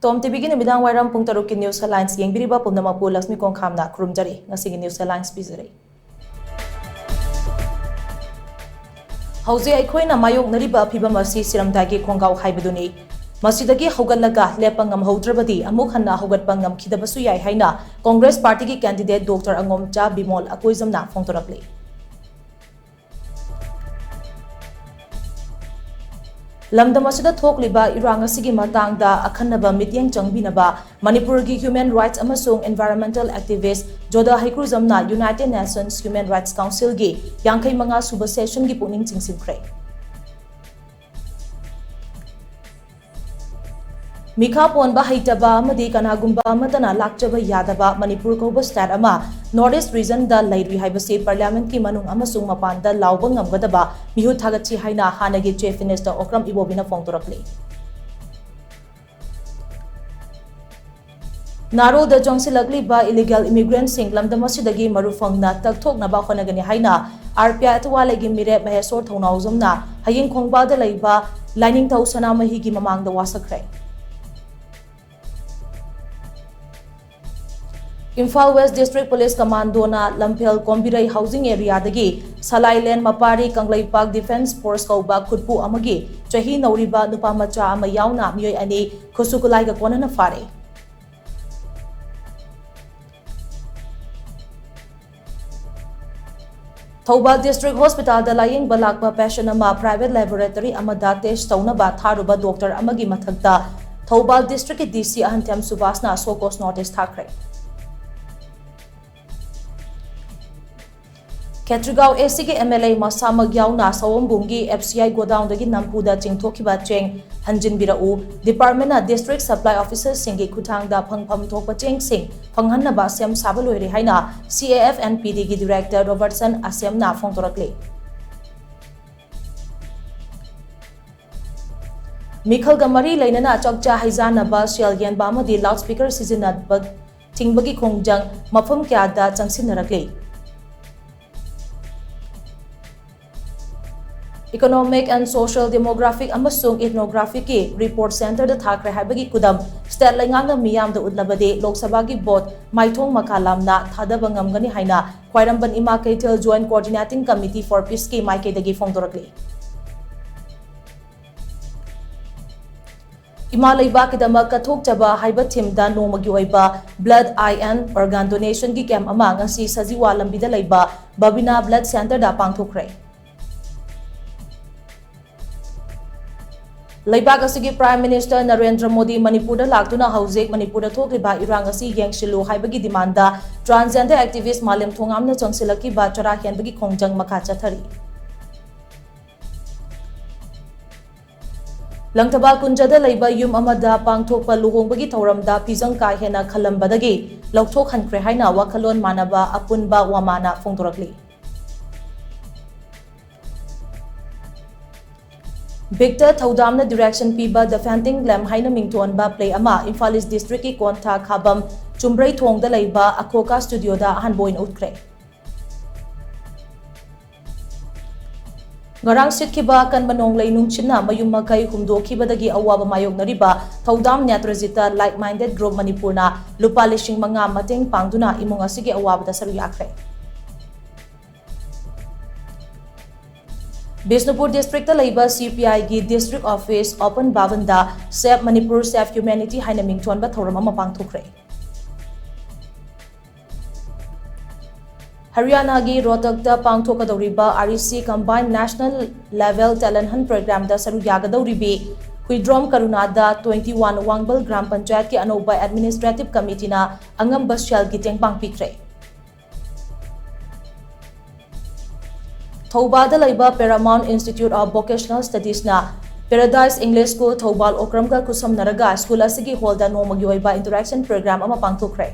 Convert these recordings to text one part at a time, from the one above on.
TOMTV की निमिदांग वायरम पुंग तरुक की न्यूज़ हेडलाइंस येंबिरिबा पुनमपु लक्ष्मी कोंखामना खुरुमजरी ngasi न्यूज़ हेडलाइंस बिजरे हौजे अखोइना मायोगनरिबा फिबम असि सिरमदागी खोंगाव हाइबदुनी मसिदगी हौगलगा लेपा ngamhौद्रबदी अमुक हन्ना हौगतपा ngamखिदबसु याय हाइना कांग्रेस पार्टी की कैंडिडेट डॉक्टर अंगोमचा बिमोल अकोइजमना फोंतोरकले लमदम असिदा थोकलिबा इरांग असिगी मतंगदा अखन्नबा मित्यंग चंगबिनबा मणिपुर की ह्यूमन राइट्स अमसुंग एनवायरमेंटल एक्टिविस्ट जोदा हाइक्रुजमना United Nations Human Rights Council की 55 सुब सेशन की पुनिंग चिंगसिनख्रे मिखा पोनबा हैतबा अमदी कनागुंबा अमदना लाक्चबा यादबा मणिपुर कोब स्टेट अमा नॉर्थ ईस्ट रीजन दा लैरि हाइबसे पार्लियामेंट की मनुंग अमसुंग मपानदा लाउबा ngamgadaba मिहु थागछि हाइना हानगी चीफ मिनिस्टर ओक्रम इबोबिना फोंतोरकले नारो द जोंगसिलगलिबा इलीगल इमिग्रेंट सिंग लमदमसिदगी मरुफंगना तकथोकनबा होनगनि हाइना आरपीआई अथवालेगी मिरे महेश्वर थौनाउजमना हयिंग खोंगबादा लैबा लाइनिंग थौ सनामही की ममांगदा वासखरे इम्फाल वेस्ट डिस्ट्रिक्ट पुलिस कमांडोना लंफेल कोंबिरई हाउसिंग एरिया दगी सलाइलैंड मपारी कंगलैपाक डिफेंस फोर्स कौबा खुदपु अमगी चही नौरिबा नुपा मचा अमा यावना मियोय अनि खुसुकुलाइगा कोनना फारे थौबाल डिस्ट्रिक्ट हॉस्पिटल दा लायिंग बलाकबा पेशेंट अमा प्राइवेट लैबोरेटरी अमदा टेस्ट तौनबा थारुबा डॉक्टर अमगी मथकता थौबाल डिस्ट्रिक्ट की डीसी अहंत्यम सुभाषना सोकोस नोटिस थाखरे केट्रिगांव एसी के एमएलए मसामग यावना सवंबुंगी एफसीआई गोडाउन दगी नंपुदा चिंगथोखिबा चेंग हंजिनबिराउ डिपार्टमेंट डिस्ट्रिक्ट सप्लाई ऑफिसर सिंगी खुथांगदा फंगफम थोपा चेंग सिंग फंगहन्नबा सेम साबा लोइरे हाइना सीएएफएनपीडी की डायरेक्टर रॉबर्टसन असेमना फोंतोरकले मिखलगा मरी लेनना चकचा हाइजानबा सेल येनबा अमदी लाउड स्पीकर सिजिनबा थिंगबगी खोंगजंग मफम क्यादा चंगसिनरकले इकोनॉमिक एंड सोशल डेमोग्राफिक अमसुंग इथनोग्राफिक की रिपोर्ट सेंटर द थाखरे हाइबगी कुदम स्टेट लैंगांग मियाम द उदलबदे लोकसभा की बोट माइथोंग मखालामना थादब ngamgani हाइना ख्वाइरंबन इमा कैथल joint coordinating committee for peace की माइकेदगी फोंदोरकले इमा लैबाकिदमक कथोकचबा हाइबा थिमदा नोमगी ओइबा blood eye and organ donation की कैंप अमा ngasi सजीवा लंबिदा लैबा बबिना ब्लड सेंटर दा पांगथोखरे लैबाक असगी प्राइम मिनिस्टर नरेंद्र मोदी मणिपुर लाक्तुना हौजिक मणिपुर थोकलिबा इरांग असि येंगशिलु हाइबगी डिमांडा ट्रांसजेंडर एक्टिविस्ट मालेम थोंगामना चंगसिलकीबा चरा हेनबगी खोंगजंग मखा चथरी लंगथबाल कुंजदा लैबा युम अमदा पांगथोकपा लुहोंगबगी थौरमदा फिजंग का हेना खलंबदगी लौथोक हनख्रे हाइना वखलोन मानबा अपुनबा वामाना फोंदोरकली Victor Thaudamna direction piba the Fanting Lam Haina Mington ba play ama Imphal East District ki Konta Khabam Chumbrai Thong da Laiba Akoka Studio da Hanboin Utkre Ngarang sit kiba kan manong lay nung china mayum makai humdo kiba dagi awaba mayog na riba Thaudam Netrajita like-minded group Manipurna lupa lishing mga mating pangduna imong asige awaba da saruyakre Bishnupur district लैबा CPI की district office open बावंदा safe Manipur safe humanity हाइना मिंगथोनबा थौरम अमा पांगथोखरे हरियाणा की रोहतकदा पांगथोकदौरिबा REC combined national level talent hunt programme दा सरू यागदौरिबी हुइड्रोम करुणादा 21 वांगबल ग्राम पंचायत की अनौबा एडमिनिस्ट्रेटिव कमिटीना अंगम बसयल की तेंगपांग पिखरे थौबादा लैबा paramount institute of vocational studies ना paradise English school Thoubal Okram का कुसम नरगा स्कूल असगी होलदा नोमगी ओइबा इंटरेक्शन प्रोग्राम अमा पांगथोखरे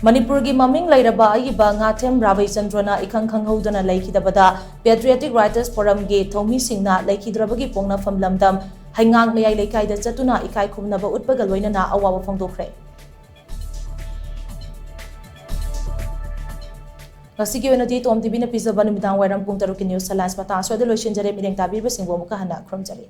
मणिपुर की ममिंग लैरबा अइबा ngathem राबै चंद्रना इखंग खंगहौदना लैखिदबदा पेट्रियोटिक राइटर्स फोरम के थौमी सिंगना लैखिद्रबगी पोंगना फमलमदम हैंगांग मयाई लेखाइदा चतुना इकाई खुमनबा उतपगा लोइनना अवाबा फोंदोखरे ngasi ki wenati TOMTV na pizza banu midang wairam pung taruki news headlines pata aswada loishin jare mideng tabir ba singbo muka handa khrom jare